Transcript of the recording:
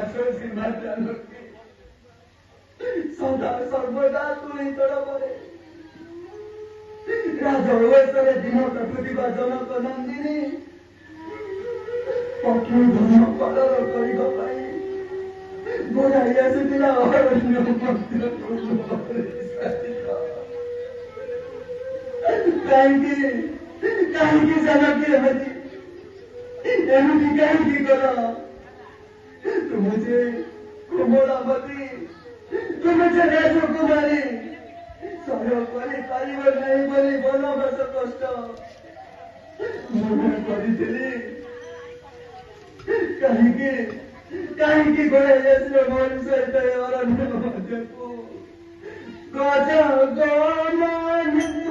ସୀମା ଜାନକୀ ସଦା ସର୍ବଦା ତୁଳି ତଳବରେ ରାଜବଂଶରେ ଦିନ କାଟୁଥିବା ଜନକ ନନ୍ଦିନୀ ପକ୍ଷୀ ଧନ କଳର କରିବା ପାଇଁ ଗୋଡ଼ାଇ ଆସିଥିଲା ଅରଣ୍ୟ କାହିଁକି କାହିଁକି ଜାନକୀ ଏମିତି ଏମିତି କାହିଁକି କଲ ତୁମେ ଯେ କୋମଳାବତୀ ତୁମେ ଯେ ରାଜକୁମାରୀ ସହ୍ୟ କରିପାରିବ ନାହିଁ ବୋଲି ବନବାସ କଷ୍ଟ ମୁଁ କରିଥିଲି କାହିଁକି କାହିଁକି ଗୋଡ଼ାଇ ଆସିଲ ମୋରି ସହିତ ଅରଣ୍ୟ ମଧ୍ୟକୁ ଗଜ ଗମାନ